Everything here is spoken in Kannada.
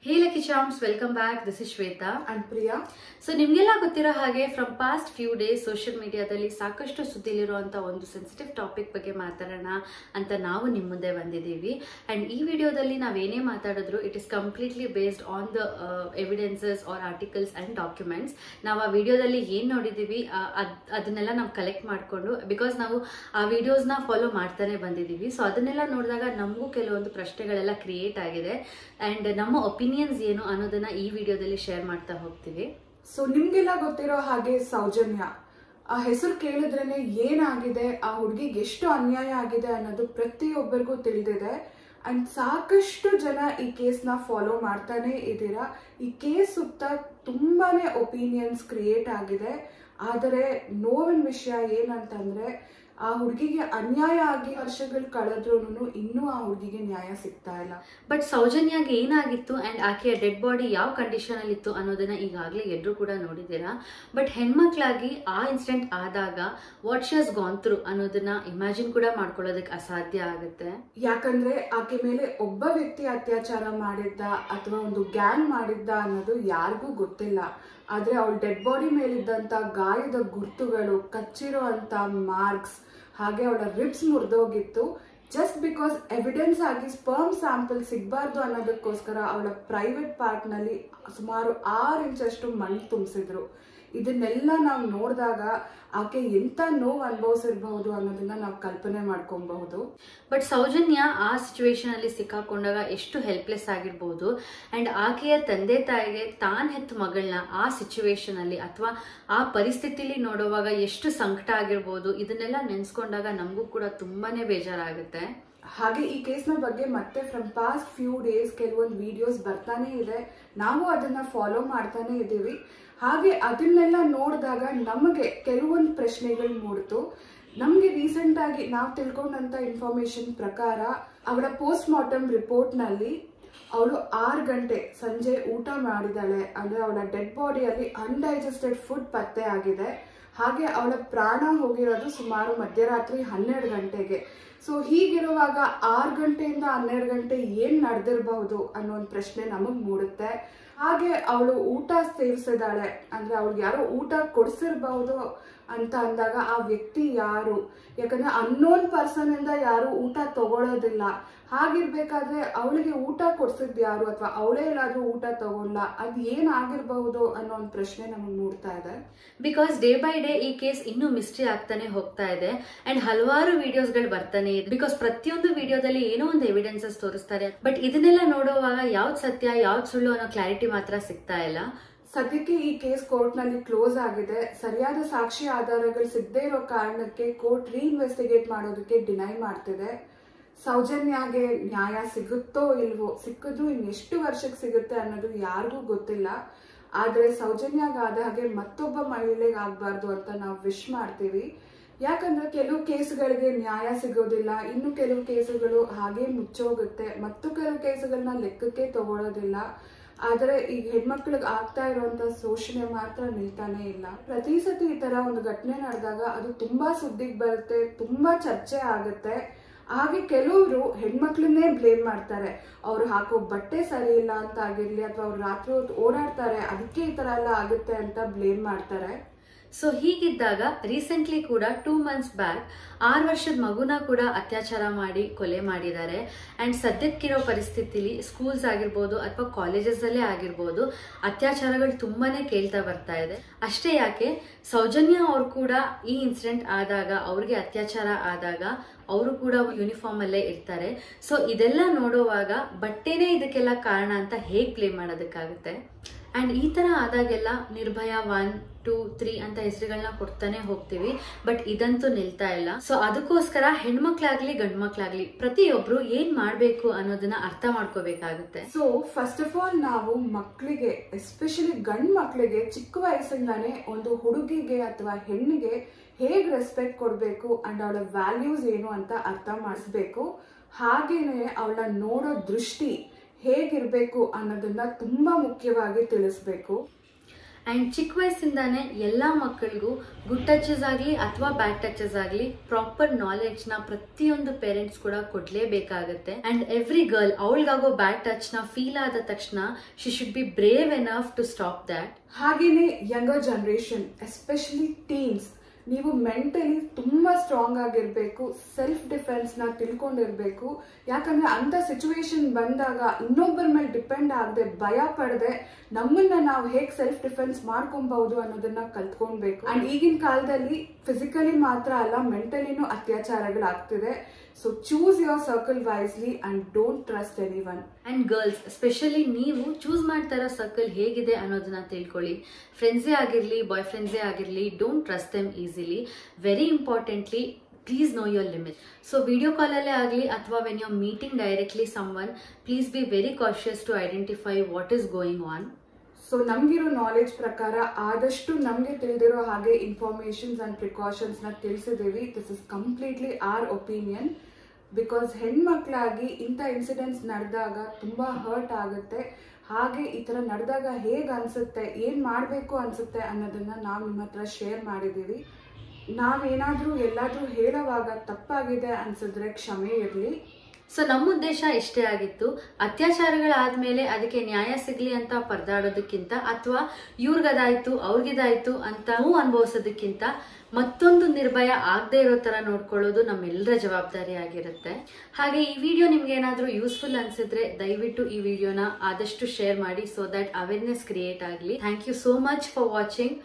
Hey Lucky Charms, welcome back. This is Shweta and Priya. So ನಿಮಗೆಲ್ಲ ಗೊತ್ತಿರೋ ಹಾಗೆ from past few days social ಮೀಡಿಯಾದಲ್ಲಿ ಸಾಕಷ್ಟು ಸುದ್ದಿಲಿರುವಂತ ಒಂದು ಸೆನ್ಸಿಟಿವ್ ಟಾಪಿಕ್ ಬಗ್ಗೆ ಮಾತಾಡೋಣ ಅಂತ ನಾವು ನಿಮ್ಮ ಮುಂದೆ ಬಂದಿದ್ದೀವಿ. ಅಂಡ್ ಈ ವಿಡಿಯೋದಲ್ಲಿ ನಾವೇನೇ ಮಾತಾಡಿದ್ರು it is completely based on the evidences or articles and documents. ನಾವು ಆ ವಿಡಿಯೋದಲ್ಲಿ ಏನು ನೋಡಿದ್ದೀವಿ ಅದನ್ನೆಲ್ಲ ನಾವು ಕಲೆಕ್ಟ್ ಮಾಡಿಕೊಂಡು ಬಿಕಾಸ್ ನಾವು ಆ ವಿಡಿಯೋಸ್ನ ಫಾಲೋ ಮಾಡ್ತಾನೆ ಬಂದಿದ್ದೀವಿ. ಸೊ ಅದನ್ನೆಲ್ಲ ನೋಡಿದಾಗ ನಮಗೂ ಕೆಲವೊಂದು ಪ್ರಶ್ನೆಗಳೆಲ್ಲ ಕ್ರಿಯೇಟ್ ಆಗಿದೆ ಅಂಡ್ ನಮ್ಮ ಒಪಿನಿಯನ್ಸ್ ಏನು ಅನ್ನೋದನ್ನ ಈ ವಿಡಿಯೋದಲ್ಲಿ ಶೇರ್ ಮಾಡ್ತಾ ಹೋಗ್ತೀವಿ. ಸೊ ನಿಮ್ಗೆಲ್ಲ ಗೊತ್ತಿರೋ ಹಾಗೆ ಸೌಜನ್ಯ ಆ ಹೆಸರು ಕೇಳಿದ್ರೇನೆ ಏನಾಗಿದೆ, ಆ ಹುಡುಗಿಗೆ ಎಷ್ಟು ಅನ್ಯಾಯ ಆಗಿದೆ ಅನ್ನೋದು ಪ್ರತಿಯೊಬ್ಬರಿಗೂ ತಿಳಿದಿದೆ. ಅಂಡ್ ಸಾಕಷ್ಟು ಜನ ಈ ಕೇಸ್ನ ಫಾಲೋ ಮಾಡ್ತಾನೆ ಇದ್ದೀರಾ. ಈ ಕೇಸ್ ಸುತ್ತ ತುಂಬಾನೇ ಒಪಿನಿಯನ್ಸ್ ಕ್ರಿಯೇಟ್ ಆಗಿದೆ. ಆದರೆ ನೋವಿನ ವಿಷಯ ಏನಂತಂದ್ರೆ ಆ ಹುಡುಗಿಗೆ ಅನ್ಯಾಯ ಆಗಿ ವರ್ಷಗಳು ಕಳೆದ್ರೂ ಇನ್ನೂ ಆ ಹುಡುಗಿಗೆ ನ್ಯಾಯ ಸಿಗ್ತಾ ಇಲ್ಲ. ಬಟ್ ಸೌಜನ್ಯಾಗೆ ಏನಾಗಿತ್ತು ಅಂಡ್ ಆಕೆಯ ಡೆಡ್ ಬಾಡಿ ಯಾವ ಕಂಡೀಷನ್ ಅಲ್ಲಿ ಇತ್ತು ಅನ್ನೋದನ್ನ ಈಗಾಗಲೇ ಎಲ್ಲರೂ ಕೂಡ ನೋಡಿದ್ದೀರಾ. ಬಟ್ ಹೆಣ್ಮಕ್ಳಾಗಿ ಆ ಇನ್ಸಿಡೆಂಟ್ ಆದಾಗ what she has gone through ಅನ್ನೋದನ್ನ ಇಮ್ಯಾಜಿನ್ ಕೂಡ ಮಾಡ್ಕೊಳ್ಳೋದಕ್ಕೆ ಅಸಾಧ್ಯ ಆಗುತ್ತೆ. ಯಾಕಂದ್ರೆ ಆಕೆ ಮೇಲೆ ಒಬ್ಬ ವ್ಯಕ್ತಿ ಅತ್ಯಾಚಾರ ಮಾಡಿದ್ದ ಅಥವಾ ಒಂದು ಗ್ಯಾಂಗ್ ಮಾಡಿದ್ದ ಅನ್ನೋದು ಯಾರಿಗೂ ಗೊತ್ತಿಲ್ಲ. ಆದ್ರೆ ಅವಳ ಡೆಡ್ ಬಾಡಿ ಮೇಲಿದ್ದಂತ ಗಾಯದ ಗುರುತುಗಳು, ಕಚ್ಚಿರೋ ಅಂತ ಮಾರ್ಕ್ಸ್, ಹಾಗೆ ಅವಳ ರಿಬ್ಸ್ ಮುರಿದೋಗಿತ್ತು. ಜಸ್ಟ್ ಬಿಕಾಸ್ ಎವಿಡೆನ್ಸ್ ಆಗಿ ಸ್ಪರ್ಮ್ ಸ್ಯಾಂಪಲ್ ಸಿಗಬಾರ್ದು ಅನ್ನೋದಕ್ಕೋಸ್ಕರ ಅವಳ ಪ್ರೈವೇಟ್ ಪಾರ್ಟ್ ನಲ್ಲಿ ಸುಮಾರು 6 ಇಂಚಷ್ಟು ಮಣ್ಣು ತುಂಬಿಸಿದ್ರು. ಇದನ್ನೆಲ್ಲ ನಾವು ನೋಡಿದಾಗ ಆಕೆ ಎಂತ ನೋವು ಅನುಭವಿಸಿರಬಹುದು ಅನ್ನೋದನ್ನ ನಾವು ಕಲ್ಪನೆ ಮಾಡ್ಕೊಬಹುದು. ಬಟ್ ಸೌಜನ್ಯ ಆ ಸಿಚುವೇಶನ್ ಅಲ್ಲಿ ಸಿಕ್ಕಾಕೊಂಡಾಗ ಎಷ್ಟು ಹೆಲ್ಪ್ಲೆಸ್ ಆಗಿರ್ಬೋದು ಅಂಡ್ ಆಕೆಯ ತಂದೆ ತಾಯಿಗೆ ತಾನ್ ಹೆತ್ತ ಮಗಳನ್ನ ಆ ಸಿಚುವೇಶನ್ ಅಲ್ಲಿ ಅಥವಾ ಆ ಪರಿಸ್ಥಿತಿಲಿ ನೋಡುವಾಗ ಎಷ್ಟು ಸಂಕಟ ಆಗಿರ್ಬೋದು. ಇದನ್ನೆಲ್ಲ ನೆನ್ಸ್ಕೊಂಡಾಗ ನಮಗೂ ಕೂಡ ತುಂಬಾನೇ ಬೇಜಾರಾಗುತ್ತೆ. ಹಾಗೆ ಈ ಕೇಸ್ನ ಬಗ್ಗೆ ಮತ್ತೆ ಫ್ರಮ್ ಪಾಸ್ಟ್ ಫ್ಯೂ ಡೇಸ್ ಕೆಲವೊಂದು ವಿಡಿಯೋಸ್ ಬರ್ತಾನೆ ಇದೆ. ನಾವು ಅದನ್ನ ಫಾಲೋ ಮಾಡ್ತಾನೆ ಇದ್ದೀವಿ. ಹಾಗೆ ಅದನ್ನೆಲ್ಲ ನೋಡಿದಾಗ ನಮಗೆ ಕೆಲವೊಂದು ಪ್ರಶ್ನೆಗಳು ಮೂಡ್ತು. ನಮ್ಗೆ ರೀಸೆಂಟ್ ಆಗಿ ನಾವು ತಿಳ್ಕೊಂಡಂತ ಇನ್ಫಾರ್ಮೇಶನ್ ಪ್ರಕಾರ ಅವಳ ಪೋಸ್ಟ್ ಮಾರ್ಟಮ್ ರಿಪೋರ್ಟ್ ನಲ್ಲಿ ಅವಳು 6 ಗಂಟೆ ಸಂಜೆ ಊಟ ಮಾಡಿದಾಳೆ. ಅಂದ್ರೆ ಅವಳ ಡೆಡ್ ಬಾಡಿಯಲ್ಲಿ ಅನ್ಡೈಜೆಸ್ಟೆಡ್ ಫುಡ್ ಪತ್ತೆ ಆಗಿದೆ. ಹಾಗೆ ಅವಳ ಪ್ರಾಣ ಹೋಗಿರೋದು ಸುಮಾರು ಮಧ್ಯರಾತ್ರಿ 12 ಗಂಟೆಗೆ. ಸೊ ಹೀಗಿರುವಾಗ 6 ಗಂಟೆಯಿಂದ 12 ಗಂಟೆ ಏನ್ ನಡೆದಿರಬಹುದು ಅನ್ನೋ ಒಂದು ಪ್ರಶ್ನೆ ನಮಗ್ ಮೂಡುತ್ತೆ. ಹಾಗೆ ಅವಳು ಊಟ ಸೇವಿಸಿದಾಳೆ ಅಂದ್ರೆ ಅವ್ಳಿಗೆ ಯಾರೋ ಊಟ ಕೊಡಿಸಿರ್ಬಹುದು ಅಂತ ಅಂದಾಗ ಆ ವ್ಯಕ್ತಿ ಯಾರು? ಯಾಕಂದ್ರೆ ಅನ್ನೋನ್ ಪರ್ಸನ್ ಇಂದ ಯಾರು ಊಟ ತಗೊಳ್ಳೋದಿಲ್ಲ. ಹಾಗಿರ್ಬೇಕಾದ್ರೆ ಅವಳಿಗೆ ಊಟ ಕೊಡ್ಸಿದ್ ಯಾರು ಅಥವಾ ಅವಳೇ ಎಲ್ಲಾದ್ರೂ ಊಟ ತಗೊಳ್ಳ, ಅದ್ ಏನಾಗಿರ್ಬಹುದು ಅನ್ನೋ ಒಂದು ಪ್ರಶ್ನೆ ನಮಗೆ ಮೂಡ್ತಾ ಇದೆ. ಬಿಕಾಸ್ ಡೇ ಬೈ ಡೇ ಈ ಕೇಸ್ ಇನ್ನೂ ಮಿಸ್ಟ್ರಿ ಆಗ್ತಾನೆ ಹೋಗ್ತಾ ಇದೆ ಅಂಡ್ ಹಲವಾರು ವಿಡಿಯೋಸ್ಗಳು ಬರ್ತಾನೆ ಇದೆ. ಬಿಕಾಸ್ ಪ್ರತಿಯೊಂದು ವಿಡಿಯೋದಲ್ಲಿ ಏನೋ ಒಂದು ಎವಿಡೆನ್ಸಸ್ ತೋರಿಸ್ತಾರೆ. ಬಟ್ ಇದನ್ನೆಲ್ಲ ನೋಡುವಾಗ ಯಾವ್ದು ಸತ್ಯ ಯಾವ್ದು ಸುಳ್ಳು ಅನ್ನೋ ಕ್ಲಾರಿಟಿ ಮಾತ್ರ ಸಿಗ್ತಾ ಇಲ್ಲ. ಸದ್ಯಕ್ಕೆ ಈ ಕೇಸ್ ಕೋರ್ಟ್ ನಲ್ಲಿ ಕ್ಲೋಸ್ ಆಗಿದೆ. ಸರಿಯಾದ ಸಾಕ್ಷಿ ಆಧಾರಗಳು ಸಿಗದೇ ಇರೋ ಕಾರಣಕ್ಕೆ ಕೋರ್ಟ್ ರೀಇನ್ವೆಸ್ಟಿಗೇಟ್ ಮಾಡೋದಕ್ಕೆ ಡಿನೈ ಮಾಡ್ತಿದೆ. ಸೌಜನ್ಯಾಗೆ ನ್ಯಾಯ ಸಿಗುತ್ತೋ ಇಲ್ವೋ, ಸಿಕ್ಕಿದ್ರು ಇನ್ನೆಷ್ಟು ವರ್ಷಕ್ಕೆ ಸಿಗುತ್ತೆ ಅನ್ನೋದು ಯಾರಿಗೂ ಗೊತ್ತಿಲ್ಲ. ಆದ್ರೆ ಸೌಜನ್ಯಾಗಾದ ಹಾಗೆ ಮತ್ತೊಬ್ಬ ಮಹಿಳೆಗೆ ಆಗ್ಬಾರ್ದು ಅಂತ ನಾವು ವಿಶ್ ಮಾಡ್ತೀವಿ. ಯಾಕಂದ್ರೆ ಕೆಲವು ಕೇಸುಗಳಿಗೆ ನ್ಯಾಯ ಸಿಗೋದಿಲ್ಲ, ಇನ್ನು ಕೆಲವು ಕೇಸುಗಳು ಹಾಗೆ ಮುಚ್ಚೋಗುತ್ತೆ, ಮತ್ತು ಕೆಲವು ಕೇಸುಗಳನ್ನ ಲೆಕ್ಕಕ್ಕೆ ತಗೊಳ್ಳೋದಿಲ್ಲ. ಆದ್ರೆ ಈಗ ಹೆಣ್ಮಕ್ಳಿಗೆ ಆಗ್ತಾ ಇರುವಂತ ಶೋಷಣೆ ಮಾತ್ರ ನಿಲ್ತಾನೆ ಇಲ್ಲ. ಪ್ರತಿ ಸತಿ ಈ ತರ ಒಂದು ಘಟನೆ ನಡೆದಾಗ ಅದು ತುಂಬಾ ಸುದ್ದಿಗೆ ಬರುತ್ತೆ, ತುಂಬಾ ಚರ್ಚೆ ಆಗುತ್ತೆ. ಹಾಗೆ ಕೆಲವರು ಹೆಣ್ಮಕ್ಳನ್ನೇ ಬ್ಲೇಮ್ ಮಾಡ್ತಾರೆ. ಅವ್ರು ಹಾಕೋ ಬಟ್ಟೆ ಸರಿ ಇಲ್ಲ ಅಂತ ಆಗಿರ್ಲಿ ಅಥವಾ ಅವ್ರು ರಾತ್ರಿ ಹೊತ್ತು ಓಡಾಡ್ತಾರೆ ಅದಕ್ಕೆ ಈ ತರ ಎಲ್ಲ ಆಗುತ್ತೆ ಅಂತ ಬ್ಲೇಮ್ ಮಾಡ್ತಾರೆ. ಸೊ ಹೀಗಿದ್ದಾಗ ರೀಸೆಂಟ್ಲಿ ಕೂಡ 2 months ಬ್ಯಾಕ್ 6 ವರ್ಷದ ಮಗುನ ಕೂಡ ಅತ್ಯಾಚಾರ ಮಾಡಿ ಕೊಲೆ ಮಾಡಿದ್ದಾರೆ. ಅಂಡ್ ಸದ್ಯಕ್ಕಿರೋ ಪರಿಸ್ಥಿತಿಲಿ ಸ್ಕೂಲ್ಸ್ ಆಗಿರ್ಬೋದು ಅಥವಾ ಕಾಲೇಜಸ್ ಅಲ್ಲೇ ಆಗಿರ್ಬೋದು ಅತ್ಯಾಚಾರಗಳು ತುಂಬಾನೇ ಕೇಳ್ತಾ ಬರ್ತಾ ಇದೆ. ಅಷ್ಟೇ ಯಾಕೆ ಸೌಜನ್ಯ ಅವ್ರು ಕೂಡ ಈ ಇನ್ಸಿಡೆಂಟ್ ಆದಾಗ ಅವ್ರಿಗೆ ಅತ್ಯಾಚಾರ ಆದಾಗ ಅವರು ಕೂಡ ಯೂನಿಫಾರ್ಮ್ ಅಲ್ಲೇ ಇರ್ತಾರೆ. ಸೊ ಇದೆಲ್ಲ ನೋಡುವಾಗ ಬಟ್ಟೆನೇ ಇದಕ್ಕೆಲ್ಲ ಕಾರಣ ಅಂತ ಹೇಗ್ ಬ್ಲೇಮ್ ಮಾಡೋದಕ್ಕಾಗುತ್ತೆ? ಅಂಡ್ ಈ ತರ ಆದಾಗೆಲ್ಲ ನಿರ್ಭಯ 1, 2, 3 ಅಂತ ಹೆಸರುಗಳನ್ನ ಕೊಡ್ತಾನೆ ಹೋಗ್ತೀವಿ. ಬಟ್ ಇದಂತೂ ನಿಲ್ತಾ ಇಲ್ಲ. ಸೊ ಅದಕ್ಕೋಸ್ಕರ ಹೆಣ್ಮಕ್ಳಾಗ್ಲಿ ಗಂಡ್ ಮಕ್ಳಾಗ್ಲಿ ಪ್ರತಿಯೊಬ್ರು ಏನ್ ಮಾಡ್ಬೇಕು ಅನ್ನೋದನ್ನ ಅರ್ಥ ಮಾಡ್ಕೋಬೇಕಾಗುತ್ತೆ. ಸೊ ಫಸ್ಟ್ ಆಫ್ ಆಲ್ ನಾವು ಮಕ್ಕಳಿಗೆ, ಎಸ್ಪೆಷಲಿ ಗಂಡ್ ಮಕ್ಳಿಗೆ ಚಿಕ್ಕ ವಯಸ್ಸಿಂದಾನೇ ಒಂದು ಹುಡುಗಿಗೆ ಅಥವಾ ಹೆಣ್ಣಿಗೆ ಹೇಗ್ ರೆಸ್ಪೆಕ್ಟ್ ಕೊಡ್ಬೇಕು ಅಂಡ್ ಅವಳ ವ್ಯಾಲ್ಯೂಸ್ ಏನು ಅಂತ ಅರ್ಥ ಮಾಡಿಸ್ಬೇಕು. ಹಾಗೇನೆ ಅವಳ ನೋಡೋ ದೃಷ್ಟಿ ಹೇಗಿರ್ಬೇಕು ಅನ್ನೋದನ್ನ ತುಂಬಾ ಮುಖ್ಯವಾಗಿ ತಿಳಿಸ್ಬೇಕು. ಅಂಡ್ ಚಿಕ್ಕ ವಯಸ್ಸಿಂದಾನೆ ಎಲ್ಲಾ ಮಕ್ಕಳಿಗೂ ಗುಡ್ ಟಚಸ್ ಆಗಲಿ ಅಥವಾ ಬ್ಯಾಡ್ ಟಚಸ್ ಆಗಲಿ ಪ್ರಾಪರ್ ನಾಲೆಡ್ಜ್ ನ ಪ್ರತಿಯೊಂದು ಪೇರೆಂಟ್ಸ್ ಕೂಡ ಕೊಡ್ಲೇಬೇಕಾಗತ್ತೆ. ಅಂಡ್ ಎವ್ರಿ ಗರ್ಲ್ ಅವಳಿಗಾಗೋ ಬ್ಯಾಡ್ ಟಚ್ ನ ಫೀಲ್ ಆದ ತಕ್ಷಣ she should be brave enough to stop that. ಹಾಗೇನೆ ಯಂಗರ್ ಜನರೇಷನ್ ಎಸ್ಪೆಷಲಿ ಟೀನ್ಸ್, ನೀವು ಮೆಂಟಲಿ ತುಂಬಾ ಸ್ಟ್ರಾಂಗ್ ಆಗಿರ್ಬೇಕು, ಸೆಲ್ಫ್ ಡಿಫೆನ್ಸ್ ನ ತಿಳ್ಕೊಂಡಿರ್ಬೇಕು. ಯಾಕಂದ್ರೆ ಅಂತ ಸಿಚುವೇಶನ್ ಬಂದಾಗ ಇನ್ನೊಬ್ಬರ ಮೇಲೆ ಡಿಪೆಂಡ್ ಆಗದೆ, ಭಯ ಪಡದೆ ನಮ್ಮನ್ನ ನಾವು ಹೇಗ್ ಸೆಲ್ಫ್ ಡಿಫೆನ್ಸ್ ಮಾಡ್ಕೊಬಹುದು ಅನ್ನೋದನ್ನ ಕಲ್ತ್ಕೊಳ್ಬೇಕು. ಅಂಡ್ ಈಗಿನ ಕಾಲದಲ್ಲಿ ಫಿಸಿಕಲಿ ಮಾತ್ರ ಅಲ್ಲ, ಮೆಂಟಲಿನೂ ಅತ್ಯಾಚಾರಗಳಾಗ್ತಿದೆ. So choose your circle wisely and don't trust anyone. And girls specially ನೀವು ಚೂಸ್ ಮಾಡ್ತಾ ಇರೋ ಸರ್ಕಲ್ ಹೇಗಿದೆ ಅನ್ನೋದನ್ನ ತಿಳ್ಕೊಳ್ಳಿ. ಫ್ರೆಂಡ್ಸೇ ಆಗಿರ್ಲಿ, ಬಾಯ್ ಫ್ರೆಂಡ್ಸೇ ಆಗಿರ್ಲಿ, don't trust them easily. Very importantly, please know your limit. So video ಕಾಲಲ್ಲೇ ಆಗಲಿ ಅಥವಾ when you are meeting directly someone, please be very cautious to identify what is going on. So ನಮ್ಗಿರೋ ನಾಲೆಡ್ಜ್ ಪ್ರಕಾರ ಆದಷ್ಟು ನಮ್ಗೆ ತಿಳಿದಿರೋ ಹಾಗೆ ಇನ್ಫಾರ್ಮೇಶನ್ಸ್ ಅಂಡ್ ಪ್ರಿಕಾಷನ್ಸ್ ನ ತಿಳಿಸಿದೀವಿ. This is completely our opinion. Because ಹೆಣ್ಮಕ್ಳಾಗಿ ಇಂಥ ಇನ್ಸಿಡೆಂಟ್ಸ್ ನಡೆದಾಗ ತುಂಬಾ ಹರ್ಟ್ ಆಗುತ್ತೆ. ಹಾಗೆ ಈ ತರ ನಡೆದಾಗ ಹೇಗ್ ಅನ್ಸುತ್ತೆ, ಏನ್ ಮಾಡ್ಬೇಕು ಅನ್ಸುತ್ತೆ ಅನ್ನೋದನ್ನ ನಾವು ನಿಮ್ಮ ಹತ್ರ ಶೇರ್ ಮಾಡಿದೀವಿ. ನಾವೇನಾದ್ರೂ ಎಲ್ಲಾದ್ರೂ ಹೇಳೋವಾಗ ತಪ್ಪಾಗಿದೆ ಅನ್ಸಿದ್ರೆ ಕ್ಷಮೆ ಇರ್ಲಿ. ಸೊ ನಮ್ಮ ಉದ್ದೇಶ ಇಷ್ಟೇ ಆಗಿತ್ತು. ಅತ್ಯಾಚಾರಗಳಾದ್ಮೇಲೆ ಅದಕ್ಕೆ ನ್ಯಾಯ ಸಿಗ್ಲಿ ಅಂತ ಪರದಾಡೋದಕ್ಕಿಂತ ಅಥವಾ ಇವ್ರಿಗದಾಯ್ತು ಅವ್ರಿಗಿದಾಯ್ತು ಅಂತ ನೋವು ಅನುಭವಿಸೋದಕ್ಕಿಂತ ಮತ್ತೊಂದು ನಿರ್ಭಯ ಆಗದೆ ಇರೋ ತರ ನೋಡ್ಕೊಳ್ಳೋದು ನಮ್ಮೆಲ್ಲರ ಜವಾಬ್ದಾರಿ ಆಗಿರುತ್ತೆ. ಹಾಗೆ ಈ ವಿಡಿಯೋ ನಿಮ್ಗೆ ಏನಾದ್ರೂ ಯೂಸ್ಫುಲ್ ಅನ್ಸಿದ್ರೆ ದಯವಿಟ್ಟು ಈ ವಿಡಿಯೋನ ಆದಷ್ಟು ಶೇರ್ ಮಾಡಿ, ಸೊ ದಟ್ ಅವೇರ್ನೆಸ್ ಕ್ರಿಯೇಟ್ ಆಗಲಿ. Thank you so much for watching.